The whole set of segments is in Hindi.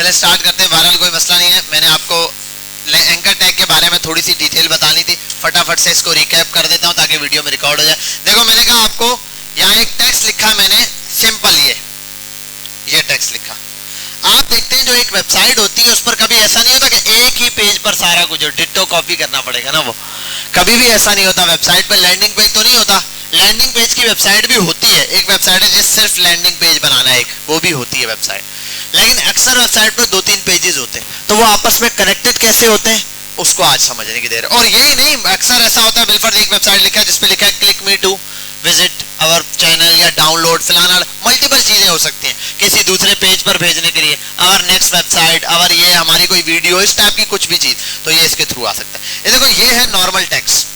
चले स्टार्ट करते हैं, बहरहाल कोई मसला नहीं है। मैंने आपको एंकर टैग के बारे में थोड़ी सी डिटेल बतानी थी, फटाफट से इसको रिकैप कर देता हूँ ताकि वीडियो में रिकॉर्ड हो जाए। देखो मैंने कहा आपको यहाँ एक टेक्स्ट लिखा मैंने सिंपल, ये टेक्स्ट लिखा। आप देखते हैं जो एक वेबसाइट होती है उस पर कभी ऐसा नहीं होता कि एक ही पेज पर सारा कुछ डिट्टो कॉपी करना पड़ेगा ना, वो कभी भी ऐसा नहीं होता। वेबसाइट पर लैंडिंग पेज तो नहीं होता, लैंडिंग पेज की वेबसाइट भी होती है, एक वेबसाइट है जिस सिर्फ लैंडिंग पेज बनाना है, एक वो भी होती है वेबसाइट, लेकिन अक्सर वेबसाइट पर 2-3 पेजेस होते हैं, तो वो आपस में कनेक्टेड कैसे होते हैं उसको आज समझने की देर है। और यही नहीं, अक्सर ऐसा होता है बिलफर्ज एक वेबसाइट लिखा है जिसपे लिखा है click me to visit our channel या डाउनलोड फलाना, मल्टीपल चीजें हो सकती हैं किसी दूसरे पेज पर भेजने के लिए, आवर नेक्स्ट वेबसाइट, आवर ये हमारी कोई वीडियो, इस टाइप की कुछ भी चीज, तो ये इसके थ्रू आ सकता है। ये देखो ये है नॉर्मल टेक्स्ट,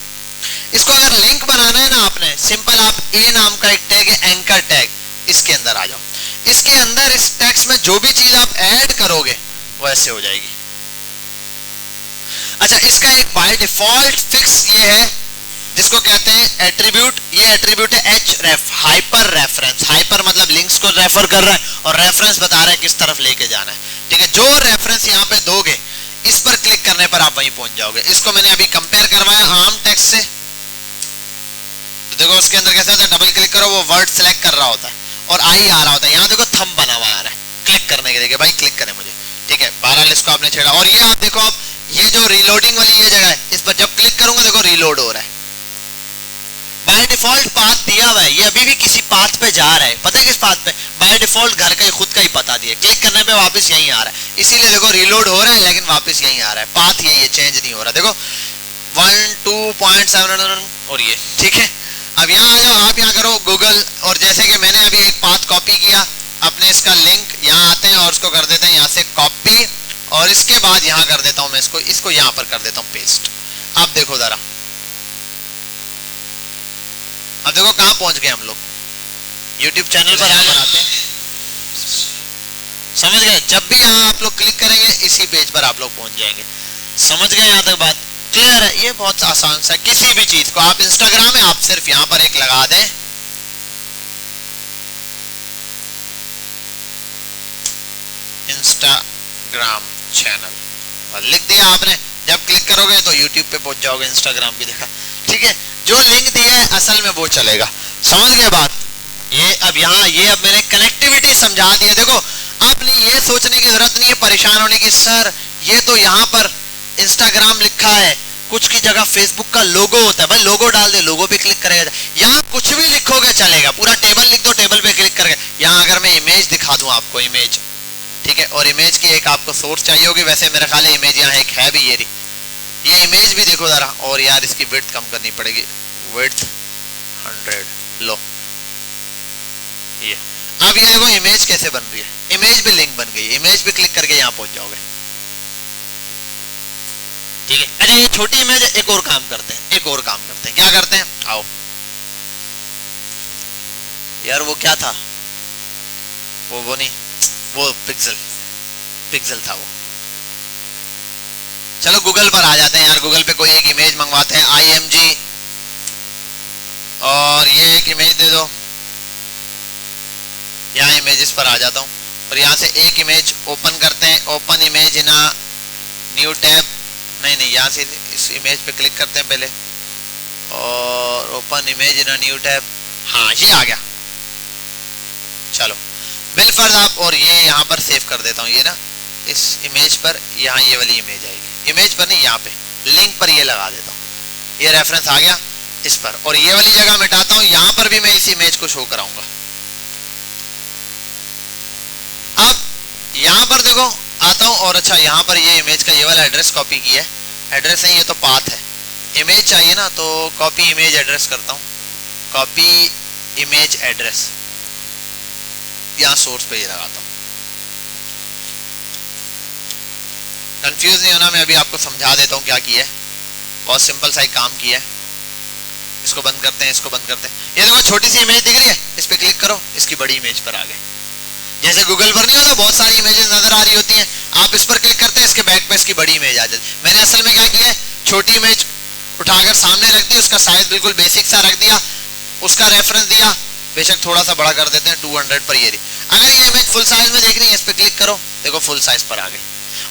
इसको अगर लिंक बनाना है ना आपने, सिंपल आप ए नाम का एक टैग है एंकर टैग, इसके अंदर आ जाओ, इसके अंदर इस टेक्स्ट में जो भी चीज आप ऐड करोगे वो ऐसे हो जाएगी। अच्छा, इसका एक बाय डिफॉल्ट फिक्स ये है जिसको कहते हैं एट्रीब्यूट, ये एट्रीब्यूट है href, हाइपर रेफरेंस। हाइपर मतलब लिंक्स को रेफर कर रहा है और रेफरेंस बता रहा है किस तरफ लेके जाना है, ठीक है। जो रेफरेंस यहाँ पे दोगे इस पर क्लिक करने पर आप वहीं पहुंच जाओगे। इसको मैंने अभी कंपेयर करवाया आम टेक्स्ट से, तो देखो उसके अंदर कैसे होता है, डबल क्लिक करो वो वर्ड सिलेक्ट कर रहा होता है और आई आ रहा होता है, यहाँ देखो थंब बना हुआ आ रहा है क्लिक करने के लिए, भाई क्लिक करें मुझे, ठीक है। बहरहाल इसको आपने छेड़ा और ये आप देखो, आप ये जो रीलोडिंग वाली ये जगह है, इस पर जब क्लिक करूंगा देखो रीलोड हो रहा है। बाय डिफॉल्ट पाथ दिया हुआ है, ये अभी भी किसी पाथ पे जा रहा है, पता है किस पाथ पे, बाय डिफॉल्ट घर का ही खुद का ही पता दिया, क्लिक करने पे वापस यहीं आ रहा है, इसीलिए देखो रीलोड हो रहा है लेकिन वापस यहीं आ रहा है, पाथ ये चेंज नहीं हो रहा। देखो 1.2.7 और ये, ठीक है। अब यहाँ आ जाओ, आप यहाँ करो गूगल, और जैसे कि मैंने अभी एक पाथ कॉपी किया, अपने इसका लिंक यहाँ आते हैं और इसको कर देते हैं यहाँ से कॉपी, और इसके बाद यहाँ कर देता हूँ मैं इसको यहाँ पर कर देता हूँ पेस्ट। अब देखो जरा, अब देखो कहाँ पहुंच गए हम लोग, YouTube चैनल पर यहाँ बनाते हैं, समझ गए। जब भी यहाँ आप लोग क्लिक करेंगे इसी पेज पर आप लोग पहुंच जाएंगे, समझ गए, यहाँ तक बात क्लियर है। ये बहुत आसान सा, किसी भी चीज को आप इंस्टाग्राम है, आप सिर्फ यहाँ पर एक लगा दें, इंस्टाग्राम चैनल और लिख दिया आपने, जब क्लिक करोगे तो YouTube पे पहुंच जाओगे, इंस्टाग्राम भी देखा, ठीक है। जो लिंक दिया है असल में वो चलेगा, समझ गए बात। ये अब यहाँ ये अब मैंने कनेक्टिविटी समझा दी है। देखो आपने ये सोचने की जरूरत नहीं है, परेशान होने की, सर ये तो यहाँ पर इंस्टाग्राम लिखा है, कुछ की जगह फेसबुक का लोगो होता है, भाई लोगो डाल दे, लोगो पे क्लिक करेगा, यहाँ कुछ भी लिखोगे चलेगा, पूरा टेबल लिख दो, टेबल पे क्लिक करके। यहाँ अगर मैं इमेज दिखा दूं आपको, इमेज, ठीक है, और इमेज की एक आपको सोर्स चाहिए होगी, वैसे मेरे ख्याल है इमेज यहाँ एक है भी, ये इमेज भी देखो जरा, और यार इसकी विड्थ कम करनी पड़ेगी, विड्थ 100 लो, ये अब ये देखो इमेज कैसे बन रही है, इमेज भी लिंक बन गई, इमेज पे क्लिक करके यहाँ पहुंच जाओगे, ठीक है। अच्छा ये छोटी इमेज है, एक और काम करते हैं, क्या करते हैं, आओ यार, वो क्या था, वो नहीं, वो पिक्सल था वो। चलो गूगल पर आ जाते हैं यार, गूगल पे कोई एक इमेज मंगवाते हैं, IMG, और ये एक इमेज दे दो, यहाँ इमेजेस पर आ जाता हूँ और यहाँ से एक इमेज ओपन करते हैं, open image in a new tab, नहीं यहाँ से इस इमेज पे क्लिक करते हैं पहले, और open image in a new tab, हाँ ये आ गया, चलो बिलफर्ज आप, और ये यहाँ पर सेव कर देता हूँ, ये ना इस इमेज पर, यहाँ ये वाली इमेज आएगी, इमेज पर नहीं यहाँ पे लिंक पर ये लगा देता हूँ, ये रेफरेंस आ गया इस पर, और ये वाली जगह मिटाता हूँ, यहाँ पर भी मैं इस इमेज को शो कराऊंगा। अब यहाँ पर देखो आता हूँ, और अच्छा यहाँ पर ये इमेज का ये वाला एड्रेस कॉपी किया है, एड्रेस नहीं ये तो पाथ है, इमेज चाहिए ना, तो कॉपी इमेज एड्रेस करता हूँ, कॉपी इमेज एड्रेस, यहाँ सोर्स पे ये लगाता हूँ। कंफ्यूज नहीं होना, मैं अभी आपको समझा देता हूँ क्या किया है, बहुत सिंपल सा एक काम किया है। इसको बंद करते हैं, इसको बंद करते हैं, ये देखो छोटी सी इमेज दिख रही है, इस पे क्लिक करो, इसकी बड़ी इमेज पर आ गए, जैसे गूगल पर नहीं होता बहुत सारी इमेजेस नजर आ रही होती हैं, आप इस पर क्लिक करते हैं, इसके बैक पे इसकी बड़ी इमेज आ जाती है। मैंने असल में क्या किया है, छोटी इमेज उठाकर सामने रख दी, उसका साइज बिल्कुल बेसिक सा रख दिया, उसका रेफरेंस दिया, बेशक थोड़ा सा बड़ा कर देते हैं 200 पर, ये अगर ये इमेज फुल साइज में देख रही है, इस पे क्लिक करो, देखो फुल साइज पर आ गई।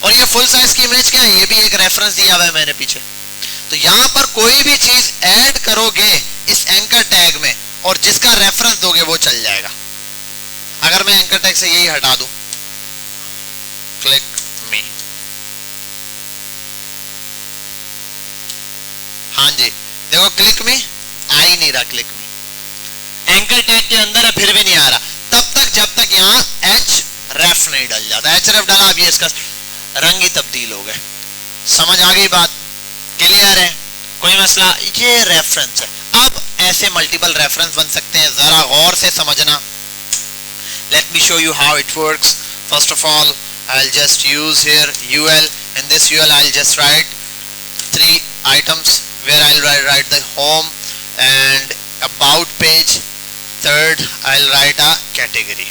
और ये फुल साइज की इमेज क्या है, ये भी एक रेफरेंस दिया हुआ है मैंने पीछे। तो यहाँ पर कोई भी चीज ऐड करोगे इस एंकर टैग में और जिसका रेफरेंस दोगे वो चल जाएगा। अगर मैं एंकर टैग से यही हटा दूं, क्लिक मी, हाँ जी देखो क्लिक मी आ ही नहीं रहा, क्लिक मी एंकर टैग के अंदर है फिर भी नहीं आ रहा, तब तक जब तक यहाँ एच रेफ नहीं डल जाता। एच रेफ डला, अभी इसका रंग ही तब्दील हो गए। समझ आ गई बात, क्लियर है, कोई मसला? ये रेफरेंस है। अब ऐसे मल्टीपल रेफरेंस बन सकते हैं, जरा गौर से समझना। Let me show you how it works. First of all I'll just use here UL. In this UL I'll just write 3 items where I'll write the home and about page. Third I'll write a category.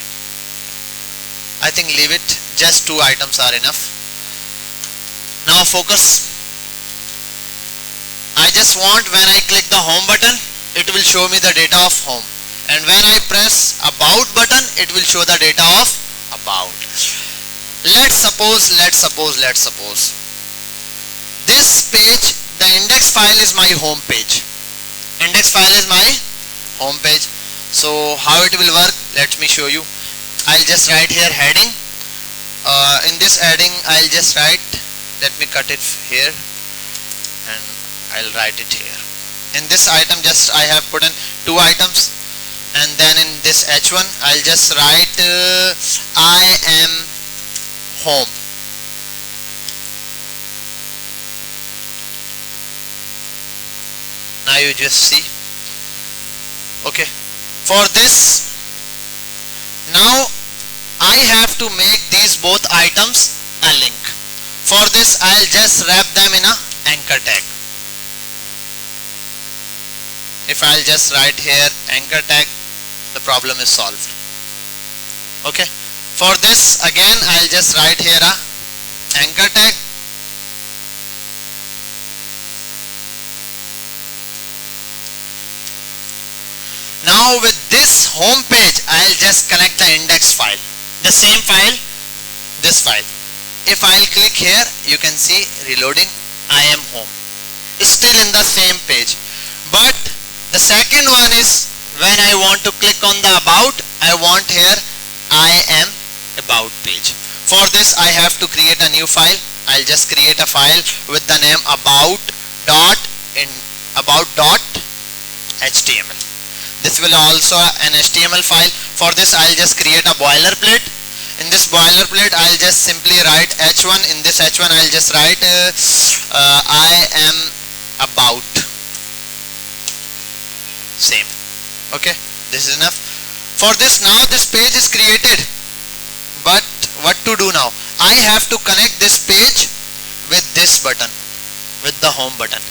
I think leave it, just 2 items are enough. Now focus. I just want when I click the home button it will show me the data of home, and when I press about button it will show the data of about. Let's suppose this page, the index file is my home page. Index file is my home page. So how it will work, let me show you. I'll just write here heading. In this heading I'll just write, let me cut it here and I'll write it here. In this item just I have put in 2 items, and then in this H1 I'll just write I am home. Now you just see. Okay, for this now I have to make these both items a link. For this I'll just wrap them in a anchor tag. If I'll just write here anchor tag, the problem is solved. Okay, for this again I'll just write here a anchor tag. Now with this home page I'll just connect the index file, the same file, this file. If I'll click here you can see reloading, I am home, it's still in the same page. But the second one is when I want to click on the about, I want here I am about page. For this I have to create a new file. I'll just create a file with the name about.html. This will also an HTML file. For this I'll just create a boilerplate. In this boilerplate I'll just simply write H1. In this H1 I'll just write I am about, same. Okay, this is enough. For this now this page is created, but what to do now? I have to connect this page with this button, with the home button.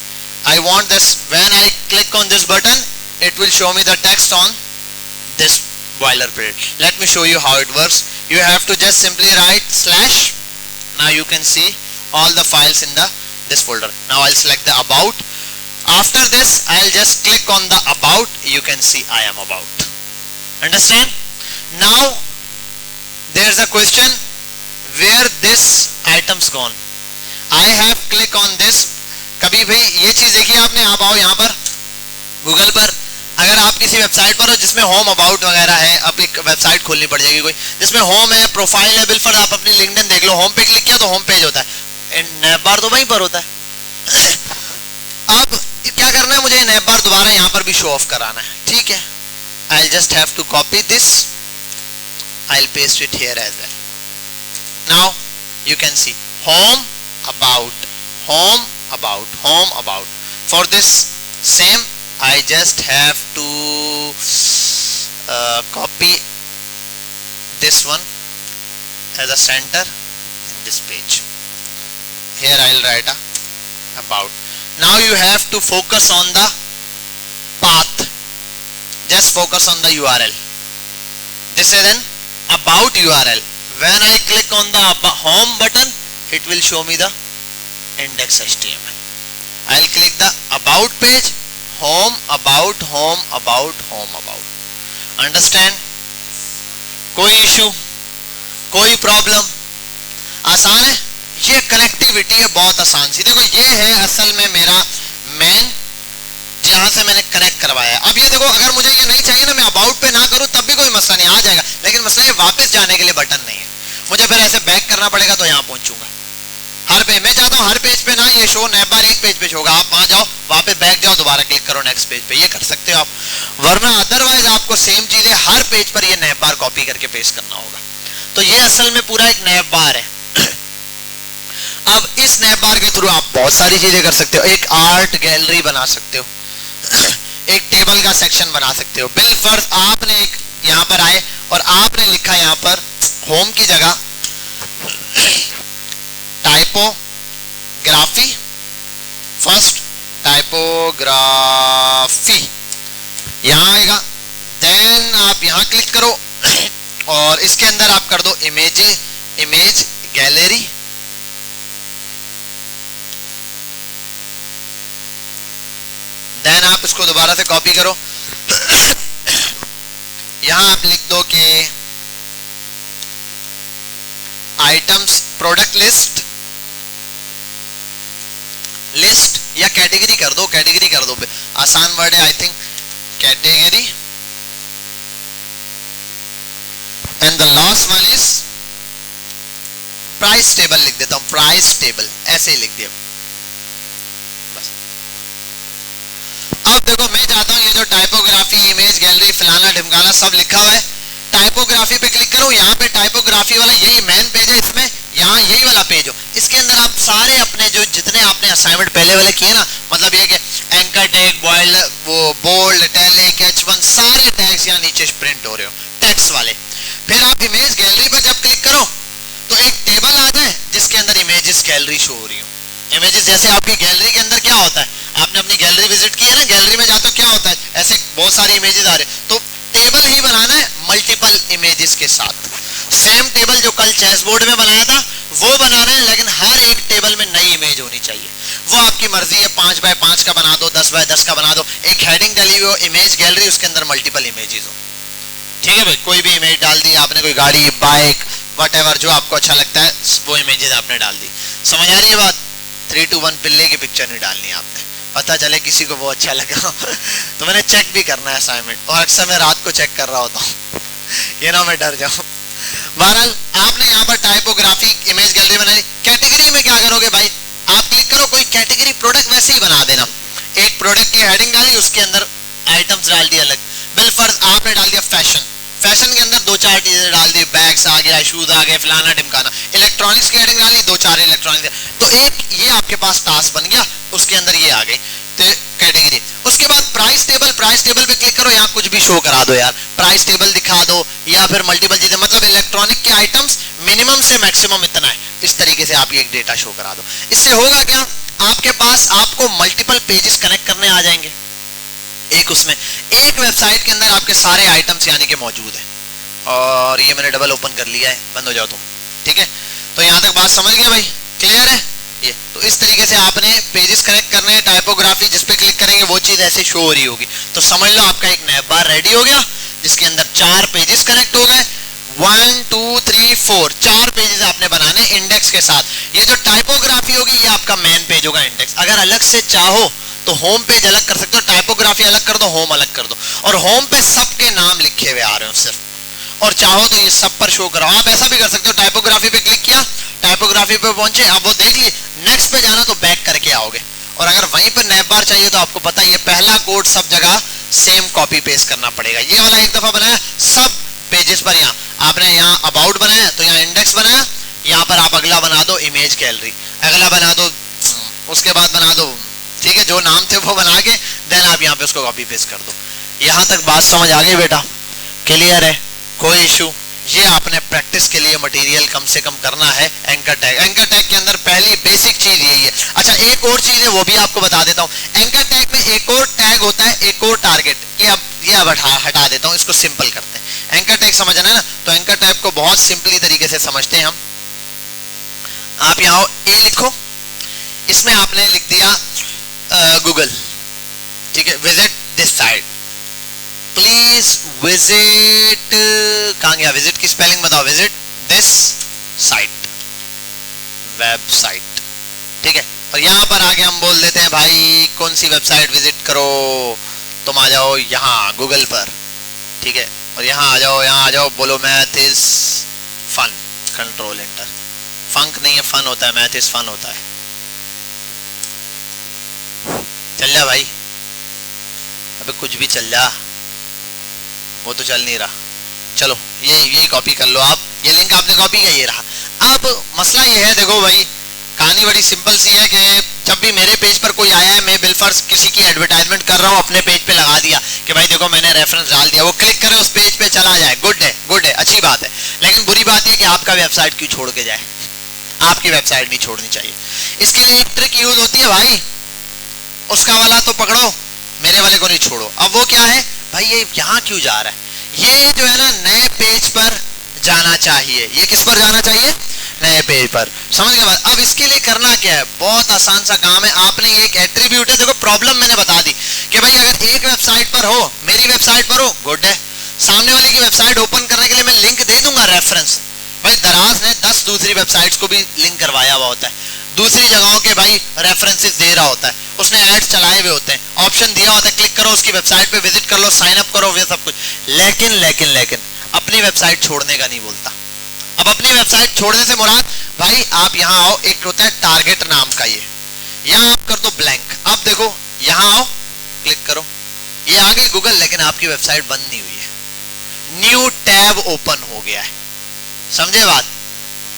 I want this, when I click on this button it will show me the text on this boilerplate. Let me show you how it works. You have to just simply write slash. Now you can see all the files in this folder. Now I'll select the about. After this I'll just click on the about, you can see I am about. Understand? Now there's a question, where this item's gone? I have click on this. कभी भाई ये चीज देखिए आपने, आप आओ यहाँ पर गूगल पर, अगर आप किसी वेबसाइट पर हो जिसमें होम अबाउट वगैरह है, अब एक वेबसाइट खोलनी पड़ जाएगी कोई जिसमें होम है, प्रोफाइल है, बिलफर, आप अपनी लिंक्डइन देख लो, होम पे क्लिक किया तो होम पेज होता है, नैप बार तो वहीं पर होता है। अब क्या करना है, मुझे नैप बार दोबारा यहाँ पर भी शो ऑफ कराना है, ठीक है। I'll just have to copy this, I'll paste it here as well. Now you can see home about, home about, home about. For this same I just have to copy this one as a center in this page. Here I'll write a about. Now you have to focus on the path. Just focus on the URL. This is an about URL. When I click on the home button, it will show me the index.html. I'll click the about page, home, about, home, about, home, about. Understand? कोई इशू, कोई प्रॉब्लम, आसान है। ये कनेक्टिविटी है बहुत आसान सी। देखो ये है असल में मेरा मेन, जहां से मैंने कनेक्ट करवाया है। अब ये देखो, अगर मुझे ये नहीं चाहिए ना, मैं अबाउट पे ना करूं तब भी कोई मसला नहीं, आ जाएगा। लेकिन मसला ये वापस जाने के लिए बटन नहीं है, मुझे फिर ऐसे बैक करना पड़ेगा, तो यहाँ पहुंचूंगा हर पे। मैं चाहता हूँ हर पेज पे ना ये शो नैप बार एक पेज पे होगा, आप वहां जाओ, वहां पे बैक जाओ, दोबारा क्लिक करो नेक्स्ट पेज पे, ये कर सकते हो आप। वरना अदरवाइज आपको सेम चीजें हर पेज पर ये नैप बार कॉपी करके पेस्ट करना होगा। तो ये असल में पूरा एक नैप बार है। अब इस नैप बार के थ्रू आप बहुत सारी चीजें कर सकते हो। एक आर्ट गैलरी बना सकते हो, एक टेबल का सेक्शन बना सकते हो। बिल फर्ज आपने एक यहाँ पर आए और आपने लिखा यहाँ पर होम की जगह टाइपोग्राफी, फर्स्ट टाइपोग्राफी यहां आएगा। देन आप यहां क्लिक करो और इसके अंदर आप कर दो इमेज गैलरी। देन आप इसको दोबारा से कॉपी करो, यहां आप लिख दो कि आइटम्स प्रोडक्ट लिस्ट या कैटेगरी कर दो, कैटेगरी कर दो, आसान वर्ड है I think, category. And the last one is price table, लिख देता हूं प्राइस टेबल, ऐसे ही लिख दिया बस। अब देखो मैं चाहता हूं ये जो टाइपोग्राफी, इमेज गैलरी, फलाना ढिमकाना सब लिखा हुआ है, टाइपोग्राफी पे क्लिक करूं, यहाँ पे टाइपोग्राफी वाला यही मेन पेज है, इसमें यहाँ यही वाला पेज हो, इसके अंदर आप सारे अपने जो जितने आपने असाइनमेंट पहले वाले किए ना, मतलब ये कि anchor tag, bold, italic, H1 सारे टैग्स यहाँ नीचे प्रिंट हो रहे हो टेक्स्ट वाले। फिर आप इमेज गैलरी पर जब क्लिक करो तो एक टेबल आ जाए जिसके अंदर इमेजेस गैलरी शो हो रही हो। इमेजेस जैसे आपकी गैलरी के अंदर क्या होता है, आपने अपनी गैलरी विजिट की है ना, गैलरी में जाते हो क्या होता है, ऐसे बहुत सारी इमेजेस आ रहे, तो टेबल ही बनाना है मल्टीपल इमेजेस के साथ। सेम टेबल जो कल चेस बोर्ड में बनाया था वो बनाना है, लेकिन हर एक टेबल में नई इमेज होनी चाहिए। वो आपकी मर्जी है, 5 बाय 5 का बना दो, 10 बाय 10 का बना दो, एक हेडिंग डली हुई हो इमेज गैलरी, उसके अंदर मल्टीपल इमेजेस हो। ठीक है भाई, कोई भी इमेज डाल दी आपने, कोई गाड़ी, बाइक, व्हाटएवर जो आपको अच्छा लगता है वो इमेजेस आपने डाल दी। समझ आ रही है बात? 3 to 1 पिल्ले की पिक्चर नहीं डालनी आपने, पता चले किसी को वो अच्छा लगा तो मैंने चेक भी करना है असाइनमेंट, और अक्सर मैं रात को चेक कर रहा होता हूँ ये ना मैं डर जाऊँ। बहरहाल आपने यहाँ पर टाइपोग्राफी, इमेज गैलरी बनाई। कैटेगरी में क्या करोगे भाई, आप क्लिक करो कोई कैटेगरी, प्रोडक्ट वैसे ही बना देना, एक प्रोडक्ट की हेडिंग डाली, उसके अंदर आइटम्स डाल दिया अलग। बिल फर्ज आपने डाल दिया फैशन, फैशन के अंदर 2-4 चीजें डाल दी, बैग्स आ गया, शूज आ गए, फलाना ढिमकाना। इलेक्ट्रॉनिक्स की हेडिंग डाली, 2-4 इलेक्ट्रॉनिक्स, तो एक ये आपके पास टास्क बन गया, उसके अंदर ये आ गई तो कैटेगरी। उसके बाद प्राइस टेबल, प्राइस टेबल पे क्लिक करो, यहाँ कुछ भी शो करा दो यार, प्राइस टेबल दिखा दो या फिर मल्टीपल चीजें, मतलब इलेक्ट्रॉनिक के आइटम्स मिनिमम से मैक्सिमम इतना है, इस तरीके से आप ये एक डेटा शो करा दो। इससे होगा क्या, आपके पास आपको मल्टीपल पेजेस कनेक्ट करने आ जाएंगे। एक उसमें एक वेबसाइट के अंदर आपके सारे आइटम्स यानी कि मौजूद है। और ये मैंने डबल ओपन कर लिया है, बंद हो जाओ तुम। ठीक है, तो यहाँ तक बात समझ गए भाई, क्लियर है ये? तो इस तरीके से आपने पेजेस कनेक्ट करने हैं। टाइपोग्राफी जिस पे क्लिक करेंगे वो चीज ऐसे शो हो रही होगी, तो समझ लो आपका एक नैप बार रेडी हो गया, जिसके अंदर 4 पेजेस कनेक्ट हो गए। 1 2 3 4 4 पेजेस आपने बनाने इंडेक्स के साथ। ये जो टाइपोग्राफी होगी ये आपका मेन पेज होगा, इंडेक्स। अगर अलग से चाहो तो होम पेज अलग कर सकते हो, टाइपोग्राफी अलग कर दो, होम अलग कर दो, और होम पे सबके नाम लिखे हुए आ रहे हो सिर्फ, और चाहो तो ये सब पर शो करो। आप ऐसा भी कर सकते हो, टाइपोग्राफी पे क्लिक किया, टाइपोग्राफी पे पहुंचे, अब वो देख लिए, नेक्स्ट पे जाना तो बैक करके आओगे, और अगर वहीं पर नैप बार चाहिए तो आपको पता है ये पहला कोड सब जगह सेम कॉपी पेस्ट करना पड़ेगा। ये वाला एक दफा बनाया सब पेजेस पर, यहाँ आपने यहाँ अबाउट बनाया तो यहाँ इंडेक्स बनाया, यहाँ पर आप अगला बना दो इमेज गैलरी, अगला बना दो, उसके बाद बना दो, ठीक है, जो नाम थे वो बना के देन आप यहाँ पे उसको कॉपी पेस्ट कर दो। यहाँ तक बात समझ आ गई बेटा? क्लियर है? कोई इशू? ये आपने प्रैक्टिस के लिए मटेरियल कम से कम करना है। एंकर टैग, एंकर टैग के अंदर पहली बेसिक चीज यही है। अच्छा, एक और चीज है वो भी आपको बता देता हूँ। एंकर टैग में एक और टैग होता है, एक और टारगेट। ये अब हटा देता हूँ, इसको सिंपल करते हैं। एंकर टैग समझना है ना, तो एंकर टैग को बहुत सिंपली तरीके से समझते हैं हम। आप यहाँ ए लिखो, इसमें आपने लिख दिया गूगल, ठीक है, visit this site, please visit, कहाँ गया विजिट की स्पेलिंग बताओ, विजिट दिस साइट, वेबसाइट, ठीक है। और यहां पर आगे हम बोल देते हैं भाई कौन सी वेबसाइट विजिट करो, तुम आ जाओ यहाँ गूगल पर, ठीक है। और यहाँ आ जाओ, बोलो math is fun, control enter, फंक नहीं है फन होता है, मैथ इज फन होता है। चल जा भाई, अबे कुछ भी चल जा, वो तो चल नहीं रहा। चलो ये कॉपी कर लो आप, ये लिंक आपने कॉपी किया, ये रहा। अब मसला ये है, देखो भाई कहानी बड़ी सिंपल सी है कि जब भी मेरे पेज पर कोई आया है, मैं बिलफर्ज किसी की एडवर्टाइजमेंट कर रहा हूँ, अपने पेज पे लगा दिया कि भाई देखो मैंने रेफरेंस डाल दिया, वो क्लिक करे उस पेज पे चला जाए, गुड है, अच्छी बात है। लेकिन बुरी बात ये कि आपका वेबसाइट क्यों छोड़ के जाए, आपकी वेबसाइट नहीं छोड़नी चाहिए। इसके लिए एक ट्रिक यूज होती है भाई, उसका वाला तो पकड़ो, मेरे वाले को नहीं छोड़ो। अब वो क्या है भाई, ये यहाँ क्यों जा रहा है, ये जो है ना नए पेज पर जाना चाहिए, ये किस पर जाना चाहिए, नए पेज पर, समझ गए बात। अब इसके लिए करना क्या है, बहुत आसान सा काम है, आपने एक एट्रीब्यूट है, देखो प्रॉब्लम मैंने बता दी कि भाई अगर एक वेबसाइट पर हो, मेरी वेबसाइट पर हो, गुड है, सामने वाले की वेबसाइट ओपन करने के लिए मैं लिंक दे दूंगा रेफरेंस। भाई दराज ने 10 दूसरी वेबसाइट्स को भी लिंक करवाया हुआ होता है, दूसरी जगहों के भाई रेफरेंसेस दे रहा होता है, उसने एड्स चलाए हुए होते हैं, ऑप्शन दिया होता है, क्लिक करो उसकी वेबसाइट पे विजिट कर लो, साइन अप करो, ये सब कुछ। लेकिन अपनी वेबसाइट छोड़ने का नहीं बोलता। अब अपनी वेबसाइट छोड़ने से मुराद भाई आप यहाँ आओ, एक होता है टारगेट नाम का, ये यहाँ आप कर दो ब्लैंक। अब देखो यहाँ आओ, क्लिक करो, ये आ गई गूगल, लेकिन आपकी वेबसाइट बंद नहीं हुई है, न्यू टैब ओपन हो गया है, समझे बात।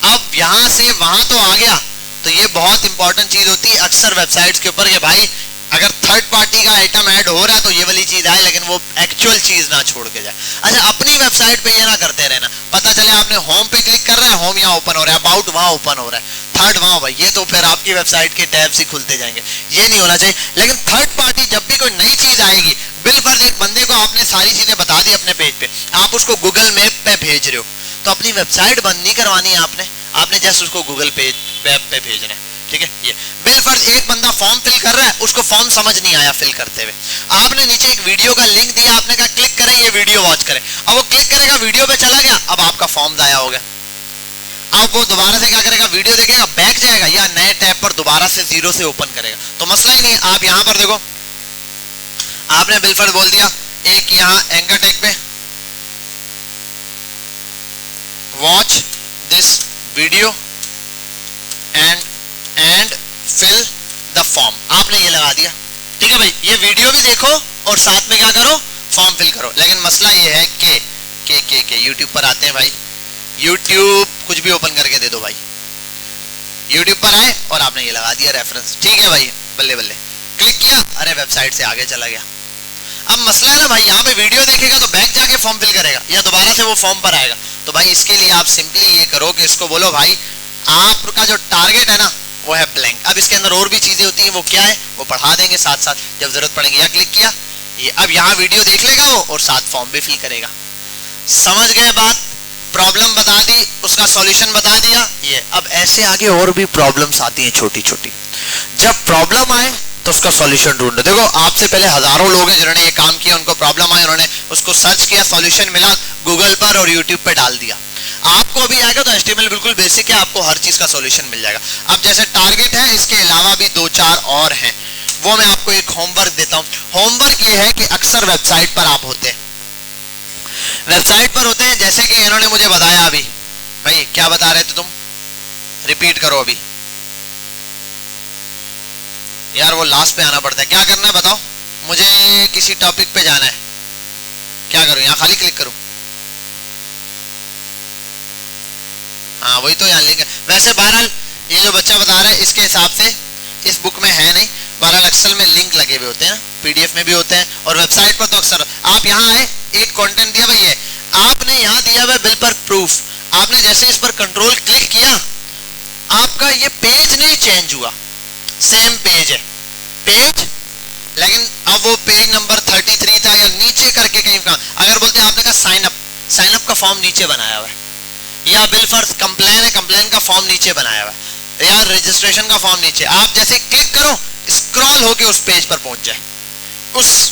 अब यहां से वहां तो आ गया, तो ये बहुत इंपॉर्टेंट चीज होती है अक्सर वेबसाइट्स के ऊपर कि भाई अगर थर्ड पार्टी का आइटम ऐड हो रहा है तो ये वाली चीज आए, लेकिन वो एक्चुअल चीज ना छोड़ के जाए। अच्छा, अपनी वेबसाइट पे ये ना करते रहना, पता चले आपने होम पे क्लिक कर रहा है, होम यहाँ ओपन हो रहा है, अबाउट वहां ओपन हो रहा है, थर्ड वहां भाई, ये तो फिर आपकी वेबसाइट के टैब्स ही खुलते जाएंगे, ये नहीं होना चाहिए। लेकिन थर्ड पार्टी जब भी कोई नई चीज आएगी, बिलफर्ज एक बंदे को आपने सारी चीजें बता दी अपने पेज पे, आप उसको गूगल मैप पे भेज रहे हो, तो अपनी वेबसाइट बंद नहीं करवानी है आपने जस्ट उसको गूगल पेज वेब पे भेजना है, ठीक है। ये बिलफर्ज एक बंदा फॉर्म फिल कर रहा है, उसको फॉर्म समझ नहीं आया फिल करते हुए, आपने नीचे एक वीडियो का लिंक दिया, आपने कहा क्लिक करें ये वीडियो वॉच करें, अब वो क्लिक करेगा, वीडियो पे चला गया, अब आपका फॉर्म जाया हो गया। अब वो दोबारा से क्या करेगा, वीडियो देखेगा, बैक जाएगा या नए टैब पर दोबारा से जीरो से ओपन करेगा, तो मसला ही नहीं है। आप यहाँ पर देखो, आपने बिलफर्ज बोल दिया एक यहाँ एंकर टैग पे watch this video and fill the form, आपने ये लगा दिया, ठीक है भाई, ये वीडियो भी देखो और साथ में क्या करो, फॉर्म फिल करो। लेकिन मसला ये है कि यूट्यूब पर आते हैं भाई, यूट्यूब कुछ भी ओपन करके दे दो भाई, यूट्यूब पर आए और आपने ये लगा दिया रेफरेंस, ठीक है भाई, बल्ले बल्ले, क्लिक किया, अरे वेबसाइट से आगे चला गया। अब मसला है ना भाई, यहाँ पे वीडियो देखेगा तो बैक जाके फॉर्म फिल करेगा या दोबारा से वो फॉर्म पर आएगा, तो भाई इसके लिए आप सिंपली ये करो कि इसको बोलो भाई आपका जो टारगेट है ना वो है ब्लैंक। अब इसके अंदर और भी चीजें होती हैं, वो क्या है वो पढ़ा देंगे साथ साथ जब जरूरत पड़ेगी। या क्लिक किया, ये अब यहाँ वीडियो देख लेगा वो और साथ फॉर्म भी फिल करेगा। समझ गए बात, प्रॉब्लम बता दी, उसका सॉल्यूशन बता दिया। ये अब ऐसे आगे और भी प्रॉब्लम्स आती हैं छोटी छोटी, जब प्रॉब्लम आए तो उसका सॉल्यूशन ढूंढो। देखो आपसे पहले हजारों लोग हैं जिन्होंने ये काम किया, उनको प्रॉब्लम आई, उन्होंने उसको सर्च किया, सॉल्यूशन मिला, गूगल पर और यूट्यूब पे डाल दिया। आपको अभी आएगा तो HTML बिल्कुल बेसिक है, आपको हर चीज का सॉल्यूशन मिल जाएगा। अब जैसे टारगेट है, इसके अलावा भी 2-4 और हैं, वो मैं आपको एक होमवर्क देता हूं। होमवर्क ये है कि अक्सर वेबसाइट पर आप होते हैं, वेबसाइट पर होते हैं, जैसे कि इन्होंने मुझे बताया अभी, भाई क्या बता रहे थे तुम, रिपीट करो अभी यार, वो लास्ट पे आना पड़ता है। क्या करना है बताओ, मुझे किसी टॉपिक पे जाना है, क्या करूं, यहाँ खाली क्लिक करूं, हाँ वही तो यहाँ लिंक है। वैसे बहरहाल ये जो बच्चा बता रहा है इसके हिसाब से इस बुक में है नहीं, बहरहाल एक्सेल में लिंक लगे हुए होते हैं, PDF में भी होते हैं, और वेबसाइट पर तो अक्सर आप यहाँ आए, एक कंटेंट दिया भाई है, आपने यहाँ दिया हुआ बिल पर प्रूफ, आपने जैसे इस पर कंट्रोल क्लिक किया, आपका ये पेज नहीं चेंज हुआ, सेम पेज है पेज, लेकिन अब वो पेज नंबर 33 था या नीचे करके कहीं का, अगर बोलते हैं आपने कहा साइन अप का फॉर्म नीचे बनाया हुआ है, या बिल फर्ज कंप्लेन है, कंप्लेन का फॉर्म नीचे बनाया हुआ है, या रजिस्ट्रेशन का फॉर्म नीचे, आप जैसे क्लिक करो स्क्रॉल होके उस पेज पर पहुंच जाए, उस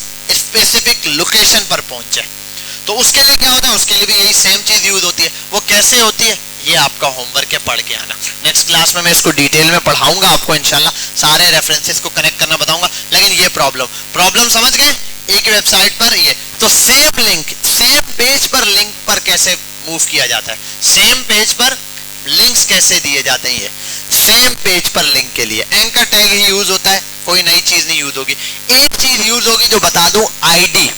स्पेसिफिक लोकेशन पर पहुंच जाए। तो उसके लिए क्या होता है, उसके लिए भी यही सेम चीज यूज होती है। वो कैसे होती है, ये आपका होमवर्क है, पढ़ के आना। नेक्स्ट क्लास में मैं इसको डिटेल में पढ़ाऊंगा आपको इंशाल्लाह, सारे रेफरेंसेस को कनेक्ट करना बताऊंगा। लेकिन ये प्रॉब्लम समझ गए, एक वेबसाइट पर ये तो सेम लिंक, सेम पेज पर लिंक पर कैसे मूव किया जाता है, सेम पेज पर लिंक्स कैसे दिए जाते हैं, ये सेम पेज पर लिंक के लिए एंकर टैग ही यूज होता है, कोई नई चीज नहीं यूज होगी। एक चीज यूज होगी जो बता दूं, आईडी।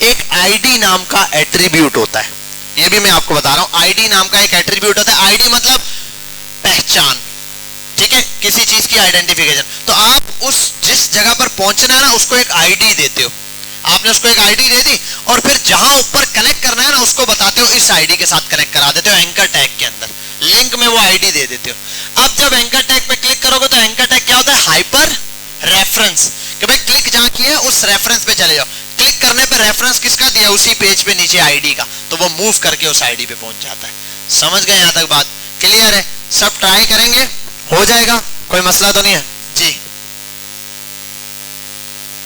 एक आईडी नाम का एट्रीब्यूट होता है, ये भी मैं आपको बता रहा हूं, आईडी नाम का एक एट्रीब्यूट होता है। आईडी मतलब पहचान, ठीक है, किसी चीज की आइडेंटिफिकेशन। तो आप उस जिस जगह पर पहुंचना है ना, उसको एक आईडी देते हो, आपने उसको एक आईडी दे दी, और फिर जहां ऊपर कनेक्ट करना है ना, उसको बताते हो इस आईडी के साथ कनेक्ट करा देते हो एंकर टैग के अंदर, लिंक में वो आईडी दे देते हो। अब जब एंकर टैग पे क्लिक करोगे तो एंकर टैग क्या होता है, हाइपर रेफरेंस, कि भाई क्लिक जहां किया उस रेफरेंस पे चले जाओ। क्लिक करने पे रेफरेंस किसका दिया, उसी पेज पे नीचे आईडी का, तो वो मूव करके उस आईडी पे पहुंच जाता है। समझ गए, यहां तक बात क्लियर है? सब ट्राई करेंगे, हो जाएगा, कोई मसला तो नहीं है जी।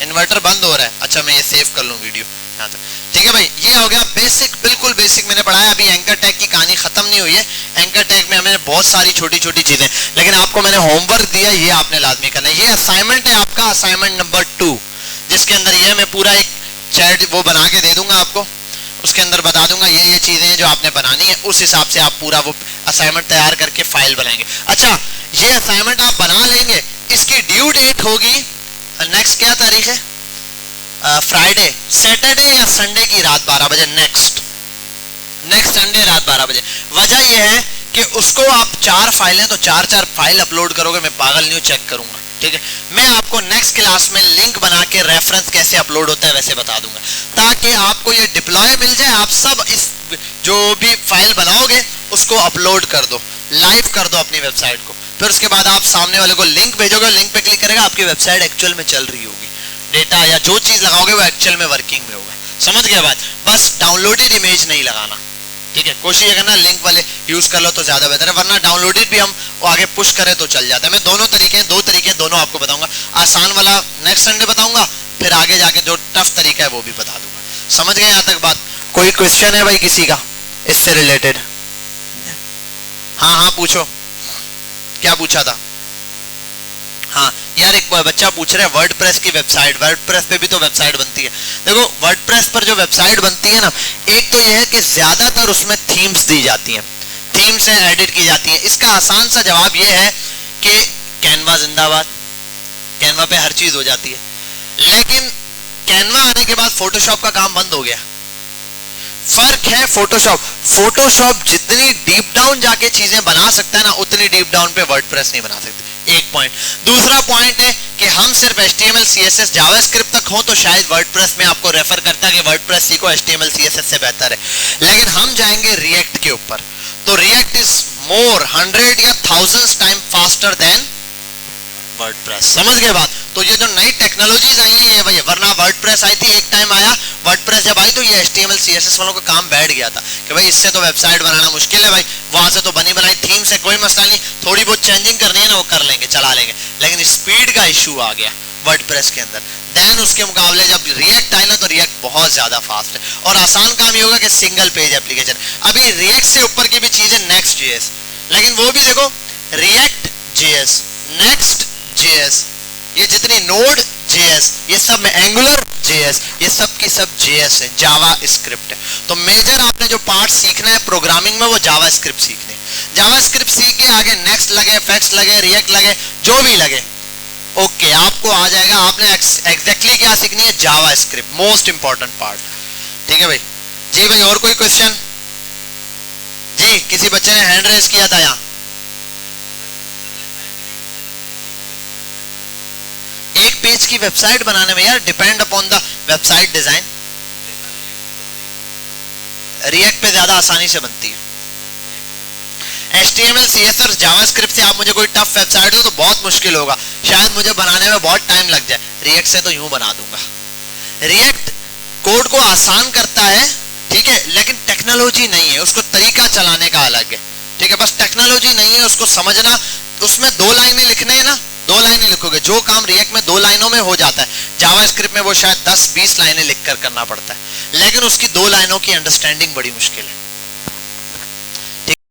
इन्वर्टर बंद हो रहा है, अच्छा मैं ये सेव कर लूं वीडियो यहाँ तक, ठीक है भाई। ये हो गया बेसिक, बिल्कुल बेसिक मैंने पढ़ाया। अभी एंकर टैग की कहानी खत्म नहीं हुई है, एंकर टैग में हमें बहुत सारी छोटी छोटी चीजें, लेकिन आपको मैंने होमवर्क दिया, ये आपने लाजमी करना है। ये असाइनमेंट है आपका, असाइनमेंट नंबर 2, जिसके अंदर ये मैं पूरा एक चैट वो बना के दे दूंगा आपको, उसके अंदर बता दूंगा ये चीजें हैं जो आपने बनानी है, उस हिसाब से आप पूरा वो असाइनमेंट तैयार करके फाइल बनाएंगे। अच्छा, ये असाइनमेंट आप बना लेंगे, इसकी ड्यू डेट होगी नेक्स्ट क्या तारीख है, फ्राइडे, सैटरडे या संडे की रात 12 बजे, नेक्स्ट संडे रात 12 बजे। वजह यह है कि उसको आप 4 फाइलें, तो 4 फाइल अपलोड करोगे, मैं पागल नहीं हूं, चेक करूंगा, ठीक है। मैं आपको नेक्स्ट क्लास में लिंक बना के रेफरेंस कैसे अपलोड होता है वैसे बता दूंगा, ताकि आपको ये डिप्लॉय मिल जाए। आप सब इस जो भी फाइल बनाओगे उसको अपलोड कर दो, लाइव कर दो अपनी वेबसाइट को, फिर उसके बाद आप सामने वाले को लिंक भेजोगे, लिंक पे क्लिक करेगा, आपकी वेबसाइट एक्चुअल में चल रही होगी, डेटा या जो चीज लगाओगे वो एक्चुअल में वर्किंग में होगा। समझ गया बात? बस डाउनलोडेड इमेज नहीं लगाना, ठीक है। कोशिश करना लिंक वाले यूज कर लो तो ज्यादा बेहतर है, वरना डाउनलोडेड भी हम आगे पुश करें तो चल जाता है। मैं दोनों तरीके हैं, 2 तरीके हैं, दोनों आपको बताऊंगा। आसान वाला नेक्स्ट संडे बताऊंगा, फिर आगे जाके जो टफ तरीका है वो भी बता दूंगा। समझ गए यहाँ तक बात? कोई क्वेश्चन है भाई किसी का इससे रिलेटेड? हाँ पूछो, क्या पूछा था? हाँ यार, एक बच्चा पूछ रहा है वर्डप्रेस की वेबसाइट, वर्डप्रेस पे भी तो वेबसाइट बनती है। देखो वर्डप्रेस पर जो वेबसाइट बनती है ना, एक तो यह है कि ज्यादातर उसमें थीम्स दी जाती हैं, थीम से एडिट की जाती हैं। इसका आसान सा जवाब यह है कि कैनवा जिंदाबाद, कैनवा पे हर चीज हो जाती है। लेकिन कैनवा आने के बाद फोटोशॉप का काम बंद हो गया। फर्क है फोटोशॉप जितनी डीप डाउन जाके चीजें बना सकता है ना, उतनी डीप डाउन पे वर्डप्रेस नहीं बना सकते, एक पॉइंट। दूसरा पॉइंट है कि हम सिर्फ HTML CSS जावास्क्रिप्ट तक हो तो शायद वर्डप्रेस में आपको रेफर करता है कि वर्डप्रेस सीखो, HTML CSS से बेहतर है। लेकिन हम जाएंगे रिएक्ट के ऊपर, तो रिएक्ट इज मोर 100 या 1000 टाइम फास्टर देन वर्डप्रेस। समझ गए बात? तो ये जो नई टेक्नोलॉजीज आई हैं ये वही है, वरना वर्डप्रेस आई थी, एक टाइम आया वर्डप्रेस जब आई तो ये HTML CSS वालों का काम बैठ गया था कि भाई इससे तो वेबसाइट बनाना मुश्किल है भाई, वहां से तो बनी बनाई थीम से कोई मसला नहीं, थोड़ी बहुत चेंजिंग करनी है ना वो कर लेंगे, चला लेंगे। लेकिन स्पीड का इशू आ गया वर्डप्रेस के अंदर। देन उसके मुकाबले जब रिएक्ट आई ना, तो रिएक्ट बहुत ज्यादा फास्ट है और आसान काम ये होगा कि सिंगल पेज एप्लीकेशन। अभी रिएक्ट से ऊपर की भी चीज है Next.js, लेकिन वो भी देखो React.js, Next.js, ये जितनी Node.js, ये सब में Angular.js, ये सब की सब JS है, जावा स्क्रिप्ट है। तो मेजर आपने जो पार्ट सीखना है प्रोग्रामिंग में वो जावा स्क्रिप्ट सीखने, जावा स्क्रिप्ट सीख के आगे नेक्स्ट लगे, फेक्स लगे, रिएक्ट लगे, जो भी लगे ओके आपको आ जाएगा। आपने एग्जैक्टली क्या सीखनी है? जावा स्क्रिप्ट, मोस्ट इंपॉर्टेंट पार्ट। ठीक है भाई? जी भाई, और कोई क्वेश्चन? जी, किसी बच्चे ने हैंड रेज किया था यहाँ। एक पेज की वेबसाइट बनाने में यार depend upon the website design, react पे ज्यादा आसानी से बनती है। HTML CSS जावास्क्रिप्ट से आप मुझे कोई टफ वेबसाइट दो तो बहुत मुश्किल होगा, शायद मुझे बनाने में बहुत टाइम लग जाए। रिएक्ट से तो यूं बना दूंगा। रिएक्ट कोड को आसान करता है, ठीक है, लेकिन टेक्नोलॉजी नहीं है, उसको तरीका चलाने का अलग है। ठीक है, बस टेक्नोलॉजी नहीं है, उसको समझना। उसमें 2 लाइनें लिखने हैं ना, 2 लाइनें लिखोगे। जो काम रिएक्ट में 2 लाइनों में हो जाता है, जावास्क्रिप्ट में वो शायद 10-20 लाइनें लिखकर करना पड़ता है, लेकिन उसकी 2 लाइनों की अंडरस्टैंडिंग बड़ी मुश्किल है।